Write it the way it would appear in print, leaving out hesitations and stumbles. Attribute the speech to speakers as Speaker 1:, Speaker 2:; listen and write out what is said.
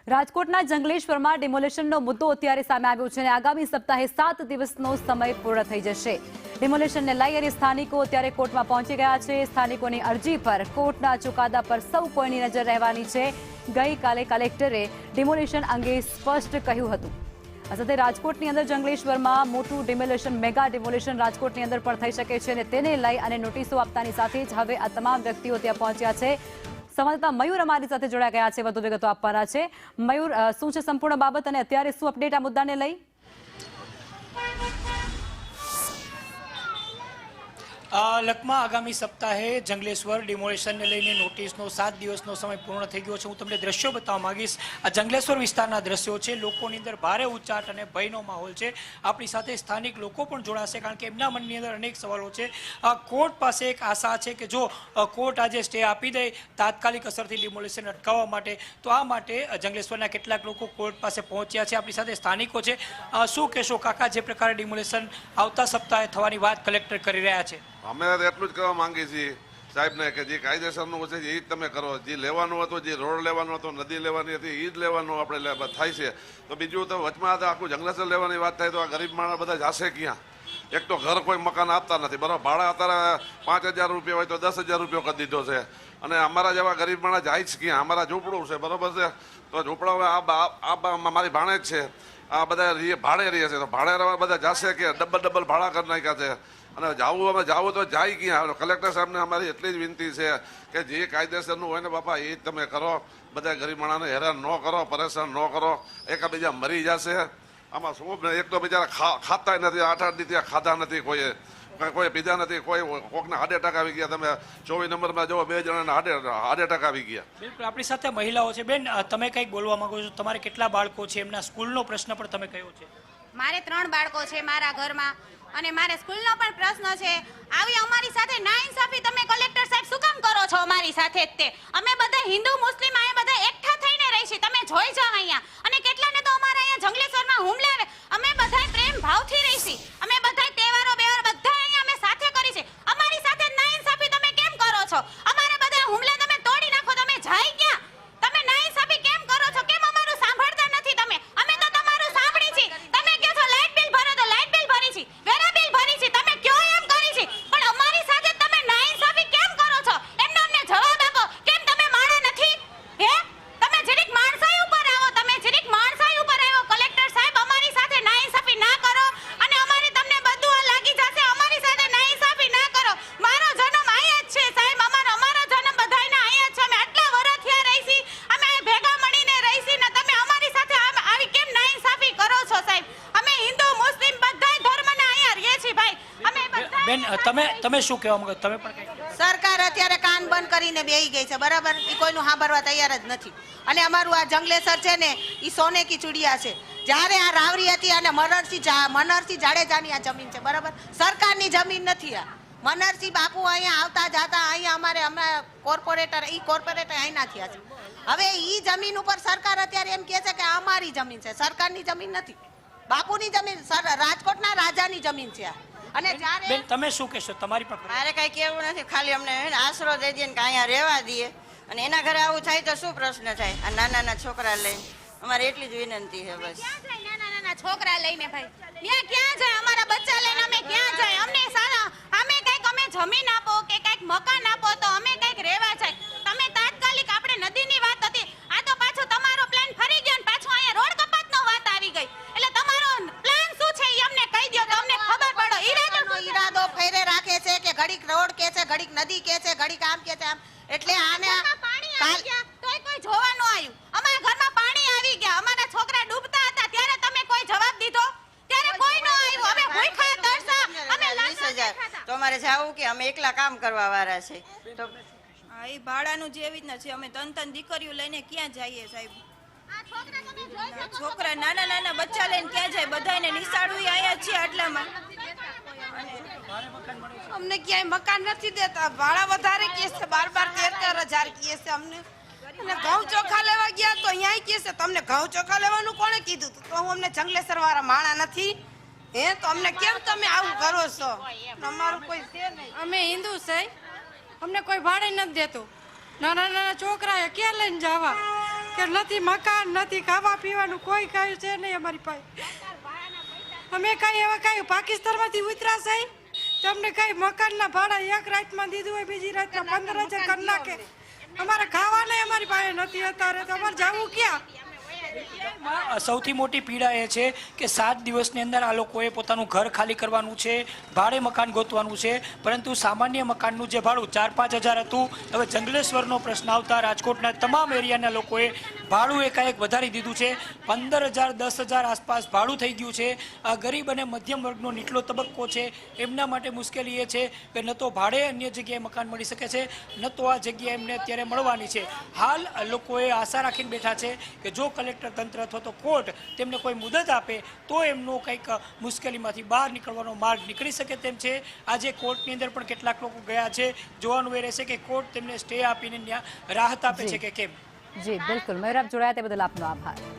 Speaker 1: રાજકોટના જંગલેશ્વરમાં ડિમોલેશનનો મુદ્દો અત્યારે સામે આવ્યો છે અને આગામી સપ્તાહે 7 દિવસનો સમય પૂર્ણ થઈ જશે। ડિમોલેશનને લઈ અને સ્થાનિકો અત્યારે કોર્ટમાં પહોંચી ગયા છે। સ્થાનિકોની અરજી પર કોર્ટના ચુકાદા પર સૌ કોઈની નજર રહેવાની છે। ગઈકાલે કલેક્ટરે ડિમોલેશન અંગે સ્પષ્ટ કહ્યું હતું। આ સાથે રાજકોટની અંદર જંગલેશ્વરમાં મોટું ડિમોલેશન મેગા ડિમોલેશન રાજકોટની અંદર પણ થઈ શકે છે અને તેને લઈ અને નોટિસો આપતાની સાથે જ હવે આ તમામ વ્યક્તિઓ ત્યાં પહોંચ્યા છે। સંવાદદાતા મયુર અમારી સાથે જોડાયા ગયા છે, વધુ વિગતો આપવાના છે। મયુર, શું છે સંપૂર્ણ બાબત અને અત્યારે શું અપડેટ આ મુદ્દાને લઈ?
Speaker 2: લખમાં આગામી સપ્તાહે જંગલેશ્વર ડિમોલેશનને લઈને નોટિસનો 7 દિવસનો સમય પૂર્ણ થઈ ગયો છે। હું તમને દ્રશ્યો બતાવવા માંગીશ। આ જંગલેશ્વર વિસ્તારના દ્રશ્યો છે। લોકોની અંદર ભારે ઉચાટ અને ભયનો માહોલ છે। આપણી સાથે સ્થાનિક લોકો પણ જોડાશે, કારણ કે એમના મનની અંદર અનેક સવાલો છે। કોર્ટ પાસે એક આશા છે કે જો કોર્ટ આજે સ્ટે આપી દે તાત્કાલિક અસરથી ડિમોલેશન અટકાવવા માટે, તો આ માટે જંગલેશ્વરના કેટલાક લોકો કોર્ટ પાસે પહોંચ્યા છે। આપણી સાથે સ્થાનિકો છે। શું કહેશો કાકા, જે પ્રકારે ડિમોલેશન આવતા સપ્તાહે થવાની વાત કલેક્ટર કરી રહ્યા છે?
Speaker 3: અમે એટલું જ કહેવા માંગીએ છીએ સાહેબને કે જે કાયદેસરનું છે એ જ તમે કરો। જે લેવાનું હતું, જે રોડ લેવાનો હતો, નદી લેવાની હતી, એ જ લેવાનું આપણે થાય છે। તો બીજું તો વચમાં આખું જંગલેશ્વર લેવાની વાત થાય તો આ ગરીબ માણસ બધા જશે ક્યાં? એક તો ઘર કોઈ મકાન આપતા નથી, બરાબર? ભાડા અત્યારે 5000 રૂપિયા હોય તો 10000 રૂપિયા કરી દીધો છે, અને અમારા જેવા ગરીબ માણસ જાય જ ક્યાં? અમારા ઝૂંપડું છે, બરાબર છે? તો ઝૂંપડા મારી ભાણે જ છે, આ બધા ભાડે રહે છે, તો ભાડે બધા જશે કે ડબલ ભાડા કરી નાખ્યા છે। અને જાવું તો જાય ક્યાં? કલેક્ટર સાહેબને અમારી એટલી જ વિનંતી છે કે જે કાયદેસરનું હોય ને બાપા એ તમે કરો। બધા ગરીબ માણસને હેરાન ન કરો, પરેશાન ન કરો, એકાબીજા મરી જશે। આમાં શું, એક તો બિચારા ખાતા નથી, 8-8 દિવસ ખાધા નથી, કોઈ પીધા નથી, કોકને હાર્ટ એટેક આવી ગયા। તમે 24 નંબરમાં જો 2 જણાને હાર્ટ એટેક આવી ગયા।
Speaker 2: બિલકુલ, આપણી સાથે મહિલાઓ છે। બેન, તમે કંઈક બોલવા માંગો છો? તમારે કેટલા બાળકો છે? એમના સ્કૂલનો પ્રશ્ન પણ તમે કહ્યો છે?
Speaker 4: મારે 3 બાળકો છે મારા ઘરમાં, અને મારે સ્કૂલનો પણ પ્રશ્ન છે। આવી અમારી સાથે નાઇન્સાફી તમે કલેક્ટર સાહેબ શું કામ કરો છો અમારી સાથે? જ તે અમે બધા હિન્દુ મુસ્લિમ અહીંયા બધા એકઠા થઈને રહી છીએ, તમે જોઈ જાવ અહીંયા। અને કેટલાને તો અમારા અહીંયા જંગલેશ્વરમાં હુમલા આવે, અમે બધા પ્રેમ ભાવથી રહી છીએ, અમે બધા તહેવારો બધા અહીંયા અમે સાથે કરી છે। અમારી સાથે નાઇન્સાફી તમે કેમ કરો છો? અમારે બધા હુમલા તમે તોડી નાખો, તમે જાય ક્યાં? તમે નાઇન્સાફી કેમ કરો છો? કેમ અમારું સાંભળતા નથી તમે? અમે તો તમારું સાંભળી છીએ। તમે કહો છો લાઇટ બિલ ભરો તો લાઇટ બિલ ભરી છે, વેરા બિલ ભરી છે, તમે કયો એમ કરી છે, પણ અમારી સાથે તમે નાઇન્સાફી કેમ કરો છો? એમનો અમને જવાબ આપો। કેમ તમે માણા નથી? હે, તમે જરીક માણસાઈ ઉપર આવો, તમે જરીક માણસાઈ ઉપર આવો। કલેક્ટર સાહેબ, અમારી સાથે નાઇન્સાફી ના કરો, અને અમારી તમને બધું લાગી જશે। અમારી સાથે નાઇન્સાફી ના કરો। મારો જન્મ અહીંયા જ છે સાહેબ, અમારો જન્મ બધાયના અહીંયા જ છે। અમે આટલા વર્ષ થયા રહી છીએ, અમે ભેગા મળીને રહી છીએ ને તમે અમારી સાથે આવી કેમ નાઇન્સાફી કરો છો સાહેબ? અમે હિન્દુ મુસ્લિમ બધાય ધર્મના અહીંયા રહીએ છીએ ભાઈ, અમે બધા।
Speaker 2: બેન, તમે શું કહેવા માંગો? તમે પણ કંઈક?
Speaker 5: સરકાર અત્યારે કાન બંધ કરીને બેહી ગઈ છે, બરાબર? એ કોઈનું સાંભળવા તૈયાર જ નથી। અને અમારું આ જંગલેશ્વર છે ને, એ સોને કી ચૂડિયા છે। જ્યારે આ રાવરી હતી અને મનરસિંહ જાડેજાની આ જમીન છે, બરાબર? સરકારની જમીન નથી આ। મનરસિંહ બાપુ અહીંયા આવતા જતા, અહીંયા અમારે કોર્પોરેટર અહીંના થયા છે। હવે એ જમીન ઉપર સરકાર અત્યારે એમ કહે છે કે અમારી જમીન છે, સરકારની જમીન નથી, બાપુની જમીન, રાજકોટના રાજાની જમીન છે આ। અને જ્યારે
Speaker 2: બેન, તમે શું કહેશો? તમારી પણ
Speaker 6: મારે કઈ કેવું નથી, ખાલી અમને આશરો દઈ દઈએ કે અહીંયા રહેવા દઈએ, અને એના ઘરે આવું થાય તો શું પ્રશ્ન થાય? આ નાના છોકરા લઈને અમારે એટલી જ વિનંતી છે બસ।
Speaker 4: ક્યાં જાય નાના છોકરા લઈને ભાઈ? ત્યાં ક્યાં જાય? અમારા બચ્ચા લઈને અમે ક્યાં જાય? અમને અમે કંઈક જમીન આપો કે કંઈક મકાન આપો તો અમે કંઈક રહેવા જાય। તમે તાત્કાલિક, આપણે નદીની વાત હતી, આ તો પાછો તમારો પ્લાન ફરી ગયો ને પાછો અહીંયા રોડ કપાતનો વાત આવી ગઈ। એટલે તમારો પ્લાન શું છે એ અમને કહી દો તો અમને ખબર પડે।
Speaker 5: ઈરાદો ફેરે રાખે છે કે ઘડીક રોડ કે છે, ઘડીક નદી કે છે, ઘડીક આમ કે છે આમ। એટલે આને
Speaker 4: પાણી આવી ગયા તોય કોઈ જોવા ન આવ્યું। અમારા ઘરમાં પાણી આવી ગયા, અમારા છોકરા ડૂબતા હતા ત્યારે તમે કોઈ જવાબ દીધો? ત્યારે કોઈ ન આવ્યું। અમે ભૂખ્યા તરસા, અમે
Speaker 6: 20,000 તો અમારે જાવું કે અમે એકલા કામ કરવા વાળા છે? તો
Speaker 7: એ ભાડાનું જેવી જ છે। અમે તન દીકરીઓ લઈને ક્યાં જઈએ સાહેબ? છોકરા નાના બચ્ચા લઈને ક્યાં જાય? બધાને નિશાળું આયા છીએ આટલામાં,
Speaker 8: અમને ક્યાંય મકાન નથી દેતા, ભાડા વધારે કહે છે, 12-13 કહે છે અમને। અને ઘઉં ચોખા લેવા ગયા તો અહીંયા કહે છે તમને ઘઉં ચોખા લેવાનું કોણે કીધું? તો હું અમને જંગલેશ્વર વાળા માણા નથી હે, તો અમને કેમ તમે આવું કરો છો? અમારું કોઈ છે નહીં,
Speaker 9: અમે હિન્દુ છે, અમને કોઈ ભાડે નથી દેતું। નાના છોકરા ક્યાં લઈને જવા? કે નથી મકાન, નથી ખાવા પીવાનું, કોઈ કાંઈ છે નહીં અમારી પાસે. અમે કાંઈ એવા કાંઈ પાકિસ્તાનમાંથી ઉતર્યા છે, તમને કાંઈ મકાનના ભાડા એક રાતમાં દીધું હોય, બીજી રાતમાં 15,000 કરી નાખે. અમારે ખાવાને અમારી પાસે નથી અત્યારે, તો અમારે જવું ક્યાં?
Speaker 2: સૌથી મોટી પીડા એ છે કે 7 દિવસની અંદર આ લોકોએ પોતાનું ઘર ખાલી કરવાનું છે, ભાડે મકાન ગોતવાનું છે, પરંતુ સામાન્ય મકાનનું જે ભાડું 4-5 હજાર હતું, હવે જંગલેશ્વરનો પ્રશ્ન આવતા રાજકોટના તમામ એરિયાના લોકોએ ભાડું એકાએક વધારી દીધું છે. 15,000 10,000 આસપાસ ભાડું થઈ ગયું છે. આ ગરીબ અને મધ્યમ વર્ગનો નીચલો તબક્કો છે, એમના માટે મુશ્કેલી એ છે કે ન તો ભાડે અન્ય જગ્યાએ મકાન મળી શકે છે, ન તો આ જગ્યા એમને અત્યારે મળવાની છે. હાલ લોકોએ આશા રાખીને બેઠા છે કે જો કલેક્ટર તંત્ર અથવા તો કોર્ટ તેમને કોઈ મુદત આપે તો એમનો કંઈક મુશ્કેલીમાંથી બહાર નીકળવાનો માર્ગ નીકળી શકે તેમ છે. આજે કોર્ટની અંદર પણ કેટલાક લોકો ગયા છે, જોવાનું એ રહેશે કે કોર્ટ તેમને સ્ટે આપીને રાહત આપે છે કે કેમ.
Speaker 1: જી બિલકુલ, મયુર આપ જોડાયા તે બદલ આપનો આભાર.